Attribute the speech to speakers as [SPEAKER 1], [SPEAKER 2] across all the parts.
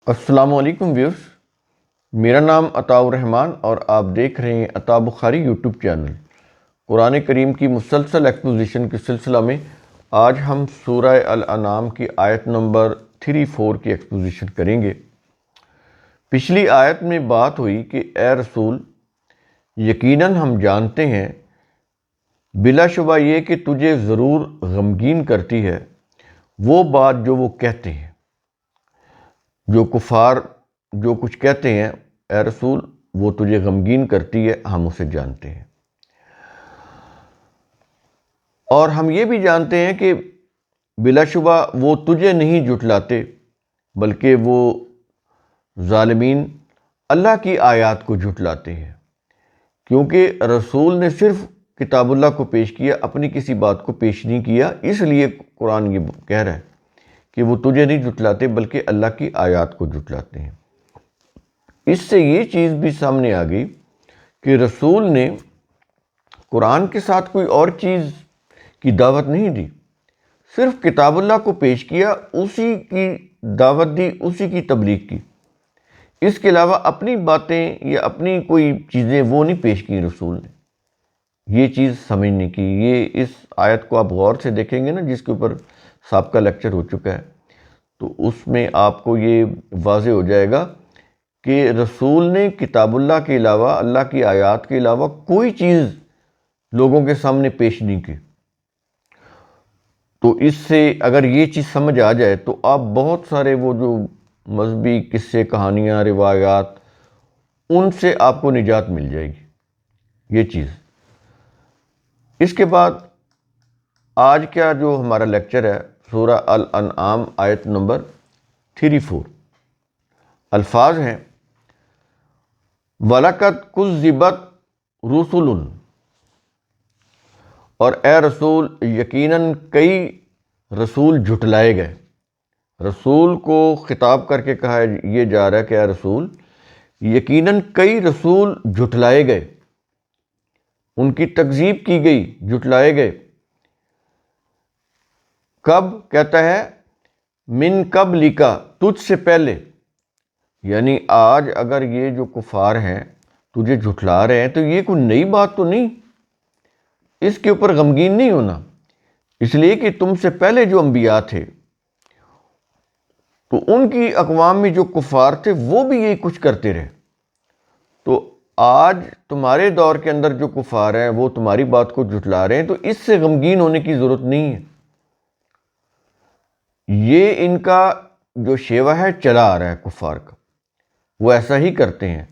[SPEAKER 1] السلام علیکم ویورز، میرا نام عطاء الرحمن اور آپ دیکھ رہے ہیں عطاء بخاری یوٹیوب چینل۔ قرآن کریم کی مسلسل ایکسپوزیشن کے سلسلہ میں آج ہم سورہ الانعام کی آیت نمبر 34 کی ایکسپوزیشن کریں گے۔ پچھلی آیت میں بات ہوئی کہ اے رسول، یقیناً ہم جانتے ہیں بلا شبہ یہ کہ تجھے ضرور غمگین کرتی ہے وہ بات جو وہ کہتے ہیں۔ جو کفار جو کچھ کہتے ہیں اے رسول، وہ تجھے غمگین کرتی ہے، ہم اسے جانتے ہیں۔ اور ہم یہ بھی جانتے ہیں کہ بلا شبہ وہ تجھے نہیں جھٹلاتے بلکہ وہ ظالمین اللہ کی آیات کو جھٹلاتے ہیں، کیونکہ رسول نے صرف کتاب اللہ کو پیش کیا، اپنی کسی بات کو پیش نہیں کیا۔ اس لیے قرآن یہ کہہ رہا ہے کہ وہ تجھے نہیں جھٹلاتے بلکہ اللہ کی آیات کو جھٹلاتے ہیں۔ اس سے یہ چیز بھی سامنے آ گئی کہ رسول نے قرآن کے ساتھ کوئی اور چیز کی دعوت نہیں دی، صرف کتاب اللہ کو پیش کیا، اسی کی دعوت دی، اسی کی تبلیغ کی۔ اس کے علاوہ اپنی باتیں یا اپنی کوئی چیزیں وہ نہیں پیش کی رسول نے۔ یہ چیز سمجھنے کی، یہ اس آیت کو آپ غور سے دیکھیں گے نا، جس کے اوپر سابقہ لیکچر ہو چکا ہے، تو اس میں آپ کو یہ واضح ہو جائے گا کہ رسول نے کتاب اللہ کے علاوہ، اللہ کی آیات کے علاوہ کوئی چیز لوگوں کے سامنے پیش نہیں کی۔ تو اس سے اگر یہ چیز سمجھ آ جائے تو آپ بہت سارے وہ جو مذہبی قصے، کہانیاں، روایات، ان سے آپ کو نجات مل جائے گی یہ چیز۔ اس کے بعد آج کا جو ہمارا لیکچر ہے سورہ الانعام آیت نمبر 34۔ الفاظ ہیں وَلَقَدْ كُذِّبَتْ رُسُلٌ، اور اے رسول یقیناً کئی رسول جھٹلائے گئے۔ رسول کو خطاب کر کے کہا یہ جا رہا ہے کہ اے رسول یقیناً کئی رسول جھٹلائے گئے، ان کی تکذیب کی گئی، جھٹلائے گئے۔ کب؟ کہتا ہے من قبلک، تجھ سے پہلے۔ یعنی آج اگر یہ جو کفار ہیں تجھے جھٹلا رہے ہیں تو یہ کوئی نئی بات تو نہیں، اس کے اوپر غمگین نہیں ہونا، اس لیے کہ تم سے پہلے جو انبیاء تھے تو ان کی اقوام میں جو کفار تھے وہ بھی یہی کچھ کرتے رہے۔ تو آج تمہارے دور کے اندر جو کفار ہیں وہ تمہاری بات کو جھٹلا رہے ہیں، تو اس سے غمگین ہونے کی ضرورت نہیں ہے۔ یہ ان کا جو شیوہ ہے چلا آ رہا ہے کفار کا، وہ ایسا ہی کرتے ہیں،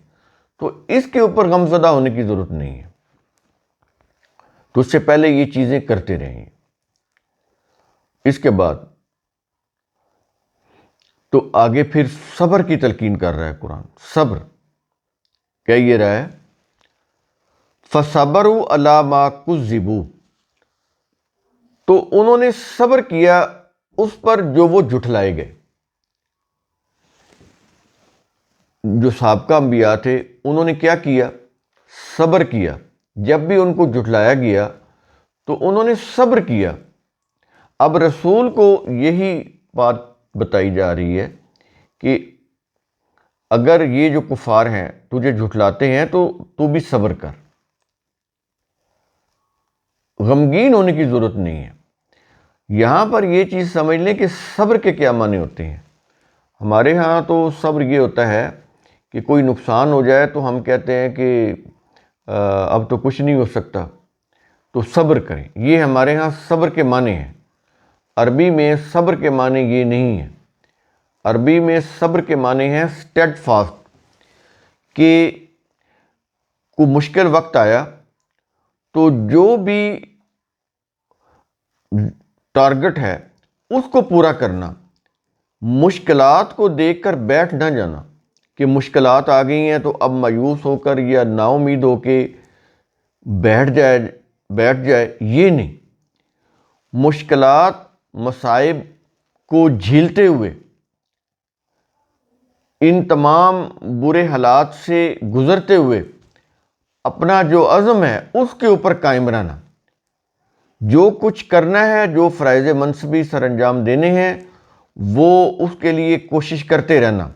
[SPEAKER 1] تو اس کے اوپر غمزدہ ہونے کی ضرورت نہیں ہے۔ تو اس سے پہلے یہ چیزیں کرتے رہے ہیں۔ اس کے بعد تو آگے پھر صبر کی تلقین کر رہا ہے قرآن۔ صبر کہہ یہ رہا ہے فَصَبَرُوا عَلَىٰ مَا كُذِّبُوا، تو انہوں نے صبر کیا اس پر جو وہ جھٹلائے گئے۔ جو سابقہ انبیاء تھے انہوں نے کیا کیا؟ صبر کیا۔ جب بھی ان کو جھٹلایا گیا تو انہوں نے صبر کیا۔ اب رسول کو یہی بات بتائی جا رہی ہے کہ اگر یہ جو کفار ہیں تجھے جھٹلاتے ہیں تو تو بھی صبر کر، غمگین ہونے کی ضرورت نہیں ہے۔ یہاں پر یہ چیز سمجھ لیں کہ صبر کے کیا معنی ہوتے ہیں۔ ہمارے ہاں تو صبر یہ ہوتا ہے کہ کوئی نقصان ہو جائے تو ہم کہتے ہیں کہ اب تو کچھ نہیں ہو سکتا تو صبر کریں، یہ ہمارے ہاں صبر کے معنی ہیں۔ عربی میں صبر کے معنی یہ نہیں ہے۔ عربی میں صبر کے معنی ہے اسٹیڈ فاسٹ، کہ کوئی مشکل وقت آیا تو جو بھی ٹارگٹ ہے اس کو پورا کرنا، مشکلات کو دیکھ کر بیٹھ نہ جانا کہ مشکلات آ گئی ہیں تو اب مایوس ہو کر یا نا امید ہو کے بیٹھ جائے، یہ نہیں۔ مشکلات، مصائب کو جھیلتے ہوئے، ان تمام برے حالات سے گزرتے ہوئے اپنا جو عزم ہے اس کے اوپر قائم رہنا، جو کچھ کرنا ہے، جو فرائض منصبی سر انجام دینے ہیں وہ اس کے لیے کوشش کرتے رہنا،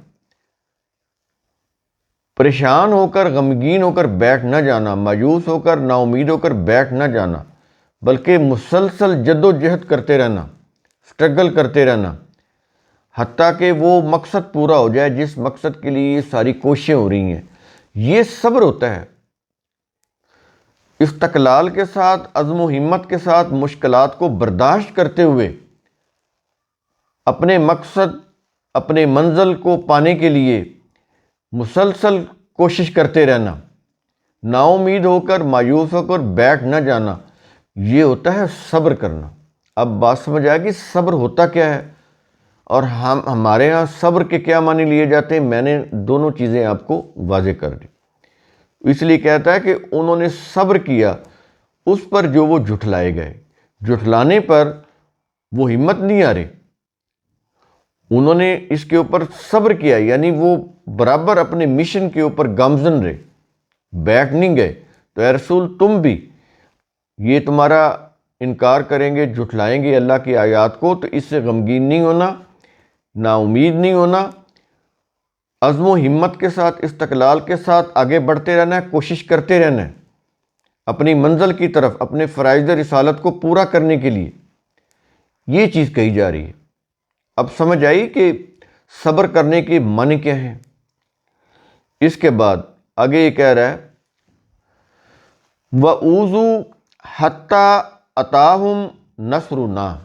[SPEAKER 1] پریشان ہو کر غمگین ہو کر بیٹھ نہ جانا، مایوس ہو کر نا امید ہو کر بیٹھ نہ جانا، بلکہ مسلسل جد و جہد کرتے رہنا، سٹرگل کرتے رہنا، حتیٰ کہ وہ مقصد پورا ہو جائے جس مقصد کے لیے یہ ساری کوششیں ہو رہی ہیں۔ یہ صبر ہوتا ہے۔ استقلال کے ساتھ، عزم و ہمت کے ساتھ مشکلات کو برداشت کرتے ہوئے اپنے مقصد، اپنے منزل کو پانے کے لیے مسلسل کوشش کرتے رہنا، نا امید ہو کر مایوس ہو کر بیٹھ نہ جانا، یہ ہوتا ہے صبر کرنا۔ اب بات سمجھ آئے کہ صبر ہوتا کیا ہے اور ہمارے ہاں صبر کے کیا معنی لیے جاتے ہیں۔ میں نے دونوں چیزیں آپ کو واضح کر دی۔ اس لیے کہتا ہے کہ انہوں نے صبر کیا اس پر جو وہ جھٹلائے گئے، جھٹلانے پر وہ ہمت نہیں ہارے، انہوں نے اس کے اوپر صبر کیا، یعنی وہ برابر اپنے مشن کے اوپر گامزن رہے، بیٹھ نہیں گئے۔ تو اے رسول تم بھی، یہ تمہارا انکار کریں گے، جھٹلائیں گے اللہ کی آیات کو، تو اس سے غمگین نہیں ہونا، نا امید نہیں ہونا، عزم و ہمت کے ساتھ، استقلال کے ساتھ آگے بڑھتے رہنا ہے، کوشش کرتے رہنا ہے اپنی منزل کی طرف، اپنے فرائض رسالت کو پورا کرنے کے لیے۔ یہ چیز کہی جا رہی ہے۔ اب سمجھ آئی کہ صبر کرنے کے معنی کیا ہیں۔ اس کے بعد آگے یہ کہہ رہا ہے وَأُوذُوا حَتَّىٰ أَتَاهُمْ نَصْرُنَا،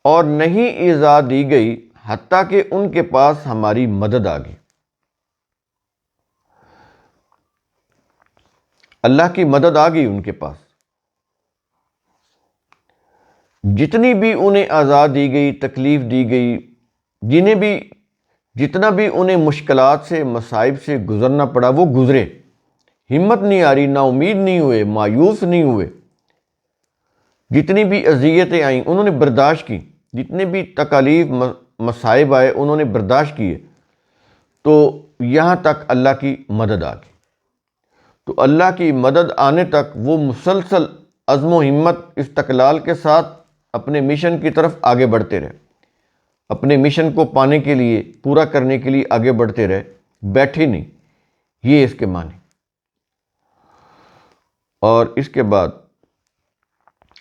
[SPEAKER 1] اور نہیں ایذا دی گئی حتیٰ کہ ان کے پاس ہماری مدد آ گئی۔ اللہ کی مدد آ گئی ان کے پاس، جتنی بھی انہیں آزاد دی گئی، تکلیف دی گئی، جتنا بھی انہیں مشکلات سے، مصائب سے گزرنا پڑا وہ گزرے، ہمت نہیں آ رہی، نا امید نہیں ہوئے، مایوس نہیں ہوئے، جتنی بھی اذیتیں آئیں انہوں نے برداشت کی، جتنے بھی تکالیف مصائب آئے انہوں نے برداشت کیے، تو یہاں تک اللہ کی مدد آ گئی۔ تو اللہ کی مدد آنے تک وہ مسلسل عزم و ہمت، استقلال کے ساتھ اپنے مشن کی طرف آگے بڑھتے رہے، اپنے مشن کو پانے کے لیے، پورا کرنے کے لیے آگے بڑھتے رہے، بیٹھے نہیں۔ یہ اس کے معنی۔ اور اس کے بعد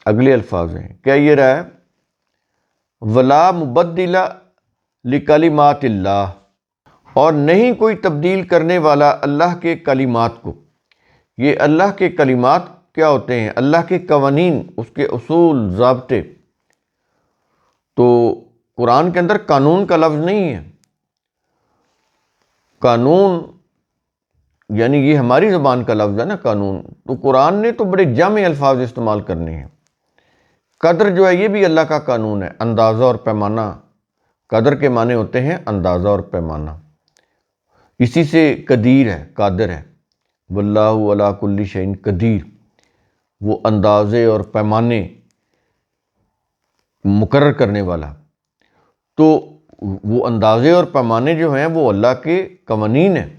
[SPEAKER 1] اگلے الفاظ ہیں، کیا یہ رہا ہے وَلَا مُبَدِّلَ لِكَلِمَاتِ اللَّهِ، اور نہیں کوئی تبدیل کرنے والا اللہ کے کلمات کو۔ یہ اللہ کے کلمات کیا ہوتے ہیں؟ اللہ کے قوانین، اس کے اصول، ضابطے۔ تو قرآن کے اندر قانون کا لفظ نہیں ہے۔ قانون یعنی یہ ہماری زبان کا لفظ ہے نا قانون، تو قرآن نے تو بڑے جامع الفاظ استعمال کرنے ہیں۔ قدر جو ہے یہ بھی اللہ کا قانون ہے، اندازہ اور پیمانہ۔ قدر کے معنی ہوتے ہیں اندازہ اور پیمانہ، اسی سے قدیر ہے، قادر ہے، واللہ علی کل شیء قدیر، وہ اندازے اور پیمانے مقرر کرنے والا۔ تو وہ اندازے اور پیمانے جو ہیں وہ اللہ کے قوانین ہیں۔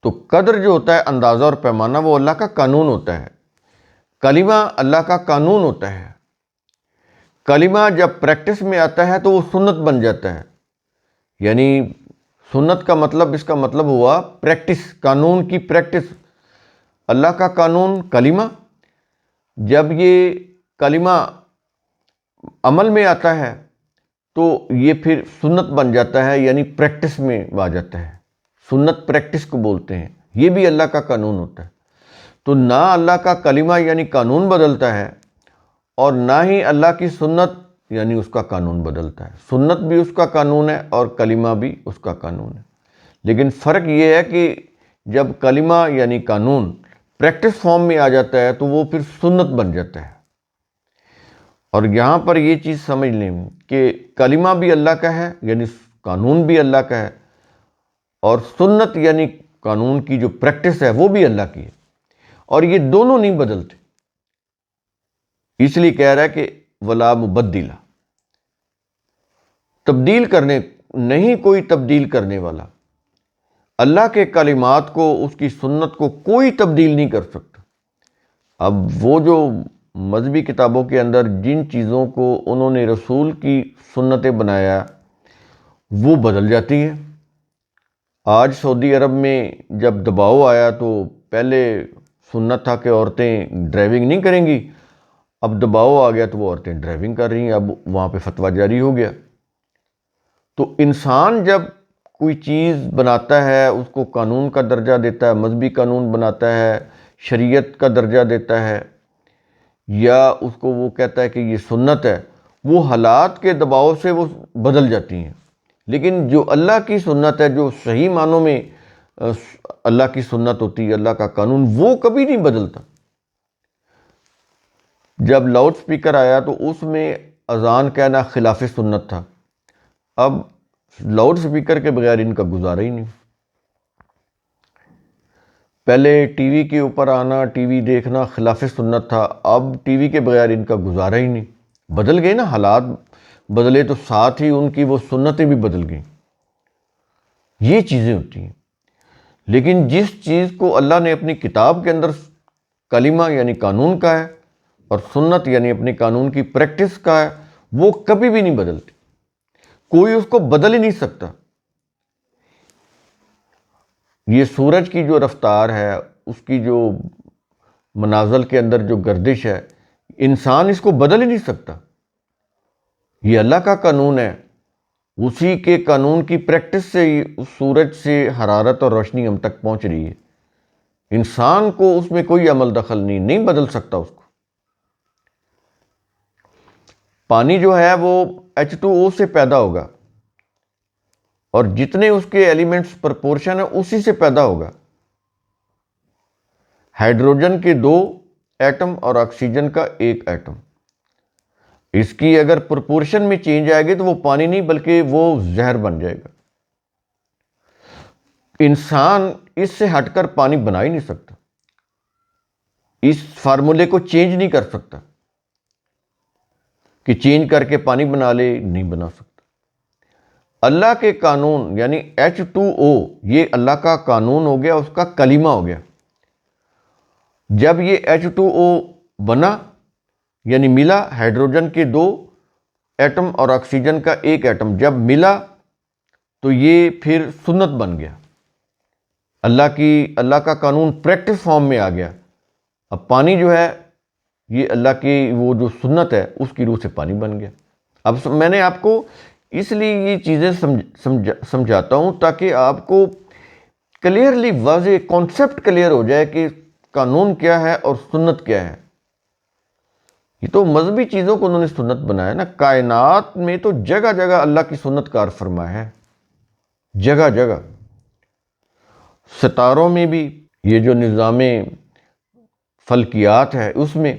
[SPEAKER 1] تو قدر جو ہوتا ہے، اندازہ اور پیمانہ، وہ اللہ کا قانون ہوتا ہے۔ کلمہ اللہ کا قانون ہوتا ہے۔ کلمہ جب پریکٹس میں آتا ہے تو وہ سنت بن جاتا ہے، یعنی سنت کا مطلب، اس کا مطلب ہوا پریکٹس، قانون کی پریکٹس۔ اللہ کا قانون کلمہ، جب یہ کلمہ عمل میں آتا ہے تو یہ پھر سنت بن جاتا ہے، یعنی پریکٹس میں آ جاتا ہے۔ سنت پریکٹس کو بولتے ہیں، یہ بھی اللہ کا قانون ہوتا ہے۔ تو نہ اللہ کا کلمہ یعنی قانون بدلتا ہے، اور نہ ہی اللہ کی سنت یعنی اس کا قانون بدلتا ہے۔ سنت بھی اس کا قانون ہے اور کلمہ بھی اس کا قانون ہے، لیکن فرق یہ ہے کہ جب کلمہ یعنی قانون پریکٹس فارم میں آ جاتا ہے تو وہ پھر سنت بن جاتا ہے۔ اور یہاں پر یہ چیز سمجھ لیں کہ کلمہ بھی اللہ کا ہے، یعنی قانون بھی اللہ کا ہے، اور سنت یعنی قانون کی جو پریکٹس ہے وہ بھی اللہ کی ہے، اور یہ دونوں نہیں بدلتے۔ اس لیے کہہ رہا ہے کہ ولا مبدلہ، تبدیل کرنے، نہیں کوئی تبدیل کرنے والا۔ اللہ کے کلمات کو، اس کی سنت کو کوئی تبدیل نہیں کر سکتا۔ اب وہ جو مذہبی کتابوں کے اندر جن چیزوں کو انہوں نے رسول کی سنتیں بنایا وہ بدل جاتی ہیں۔ آج سعودی عرب میں جب دباؤ آیا تو پہلے سنت تھا کہ عورتیں ڈرائیونگ نہیں کریں گی، اب دباؤ آ گیا تو وہ عورتیں ڈرائیونگ کر رہی ہیں، اب وہاں پہ فتویٰ جاری ہو گیا۔ تو انسان جب کوئی چیز بناتا ہے اس کو قانون کا درجہ دیتا ہے، مذہبی قانون بناتا ہے، شریعت کا درجہ دیتا ہے، یا اس کو وہ کہتا ہے کہ یہ سنت ہے، وہ حالات کے دباؤ سے وہ بدل جاتی ہیں۔ لیکن جو اللہ کی سنت ہے، جو صحیح معنوں میں اللہ کی سنت ہوتی ہے، اللہ کا قانون، وہ کبھی نہیں بدلتا۔ جب لاؤڈ سپیکر آیا تو اس میں اذان کہنا خلاف سنت تھا، اب لاؤڈ سپیکر کے بغیر ان کا گزارا ہی نہیں۔ پہلے ٹی وی کے اوپر آنا، ٹی وی دیکھنا خلاف سنت تھا، اب ٹی وی کے بغیر ان کا گزارا ہی نہیں۔ بدل گئے نا، حالات بدلے تو ساتھ ہی ان کی وہ سنتیں بھی بدل گئیں۔ یہ چیزیں ہوتی ہیں۔ لیکن جس چیز کو اللہ نے اپنی کتاب کے اندر کلمہ یعنی قانون کا ہے، اور سنت یعنی اپنے قانون کی پریکٹس کا ہے، وہ کبھی بھی نہیں بدلتی، کوئی اس کو بدل ہی نہیں سکتا۔ یہ سورج کی جو رفتار ہے، اس کی جو منازل کے اندر جو گردش ہے، انسان اس کو بدل ہی نہیں سکتا۔ یہ اللہ کا قانون ہے، اسی کے قانون کی پریکٹس سے ہی اس سورج سے حرارت اور روشنی ہم تک پہنچ رہی ہے۔ انسان کو اس میں کوئی عمل دخل نہیں بدل سکتا اس کو۔ پانی جو ہے وہ H2O سے پیدا ہوگا، اور جتنے اس کے ایلیمنٹس پرپورشن ہے اسی سے پیدا ہوگا۔ ہائیڈروجن کے 2 ایٹم اور آکسیجن کا 1 ایٹم، اس کی اگر پرپورشن میں چینج آئے گی تو وہ پانی نہیں بلکہ وہ زہر بن جائے گا۔ انسان اس سے ہٹ کر پانی بنا ہی نہیں سکتا، اس فارمولے کو چینج نہیں کر سکتا کہ چینج کر کے پانی بنا لے، نہیں بنا سکتا۔ اللہ کے قانون یعنی H2O یہ اللہ کا قانون ہو گیا، اس کا کلمہ ہو گیا۔ جب یہ H2O بنا یعنی ملا، ہائیڈروجن کے 2 ایٹم اور آکسیجن کا 1 ایٹم جب ملا تو یہ پھر سنت بن گیا، اللہ کا قانون پریکٹس فارم میں آ گیا۔ اب پانی جو ہے یہ اللہ کی وہ جو سنت ہے اس کی روح سے پانی بن گیا۔ اب میں نے آپ کو اس لیے یہ چیزیں سمجھاتا ہوں تاکہ آپ کو کلیئرلی واضح کانسیپٹ کلیئر ہو جائے کہ قانون کیا ہے اور سنت کیا ہے۔ یہ تو مذہبی چیزوں کو انہوں نے سنت بنایا نا، کائنات میں تو جگہ جگہ اللہ کی سنت کار فرما ہے، جگہ جگہ۔ ستاروں میں بھی یہ جو نظام فلکیات ہے اس میں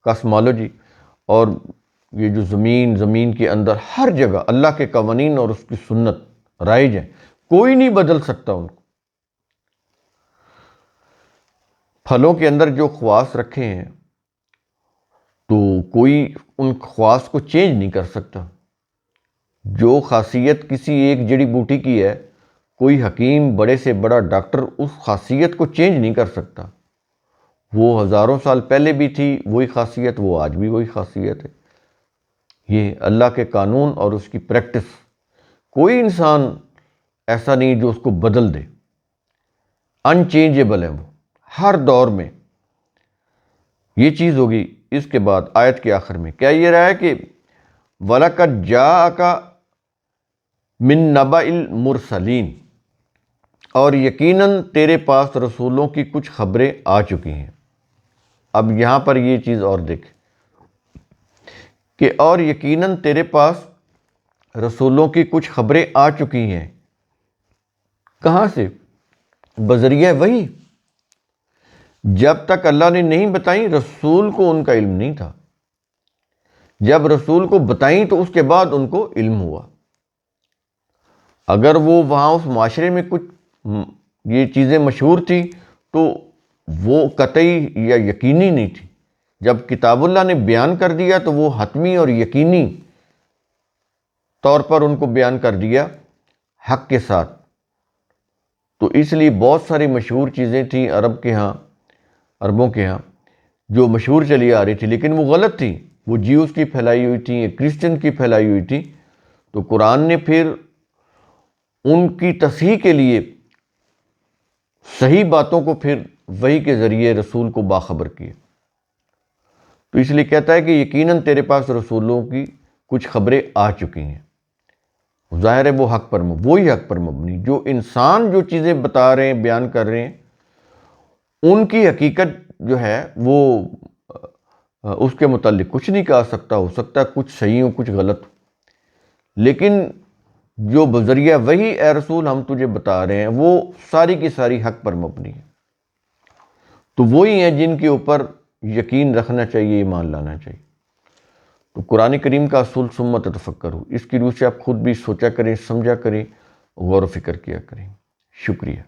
[SPEAKER 1] کاسمالوجی، اور یہ جو زمین کے اندر ہر جگہ اللہ کے قوانین اور اس کی سنت رائج ہیں، کوئی نہیں بدل سکتا ان کو۔ پھلوں کے اندر جو خواص رکھے ہیں تو کوئی ان خواص کو چینج نہیں کر سکتا۔ جو خاصیت کسی ایک جڑی بوٹی کی ہے، کوئی حکیم بڑے سے بڑا ڈاکٹر اس خاصیت کو چینج نہیں کر سکتا۔ وہ ہزاروں سال پہلے بھی تھی وہی خاصیت، وہ آج بھی وہی خاصیت ہے۔ یہ اللہ کے قانون اور اس کی پریکٹس، کوئی انسان ایسا نہیں جو اس کو بدل دے، انچینجیبل ہے وہ ہر دور میں۔ یہ چیز ہوگی۔ اس کے بعد آیت کے آخر میں کیا یہ رہا ہے کہ وَلَقَدْ جَاءَكَ مِن نَبَإِ الْمُرْسَلِينَ، اور یقیناً تیرے پاس رسولوں کی کچھ خبریں آ چکی ہیں۔ اب یہاں پر یہ چیز اور دیکھ کہ اور یقیناً تیرے پاس رسولوں کی کچھ خبریں آ چکی ہیں۔ کہاں سے؟ بذریعہ وحی۔ جب تک اللہ نے نہیں بتائیں رسول کو ان کا علم نہیں تھا، جب رسول کو بتائیں تو اس کے بعد ان کو علم ہوا۔ اگر وہ وہاں اس معاشرے میں کچھ یہ چیزیں مشہور تھی تو وہ قطعی یا یقینی نہیں تھی۔ جب کتاب اللہ نے بیان کر دیا تو وہ حتمی اور یقینی طور پر ان کو بیان کر دیا حق کے ساتھ۔ تو اس لیے بہت ساری مشہور چیزیں تھیں عربوں کے ہاں جو مشہور چلی آ رہی تھی، لیکن وہ غلط تھی، وہ جیوز کی پھیلائی ہوئی تھی، کرسچن کی پھیلائی ہوئی تھی۔ تو قرآن نے پھر ان کی تصحیح کے لیے صحیح باتوں کو پھر وحی کے ذریعے رسول کو باخبر کیا۔ تو اس لیے کہتا ہے کہ یقیناً تیرے پاس رسولوں کی کچھ خبریں آ چکی ہیں۔ ظاہر ہے وہ وہی حق پر مبنی، جو انسان جو چیزیں بتا رہے ہیں، بیان کر رہے ہیں، ان کی حقیقت جو ہے وہ اس کے متعلق کچھ نہیں کہا سکتا، ہو سکتا ہے کچھ صحیح ہو کچھ غلط، لیکن جو بذریعہ وحی اے رسول ہم تجھے بتا رہے ہیں وہ ساری کی ساری حق پر مبنی ہے۔ تو وہی ہیں جن کے اوپر یقین رکھنا چاہیے، ایمان لانا چاہیے۔ تو قرآن کریم کا اصول ثم تفکروا، اس کی روح سے آپ خود بھی سوچا کریں، سمجھا کریں، غور و فکر کیا کریں۔ شکریہ۔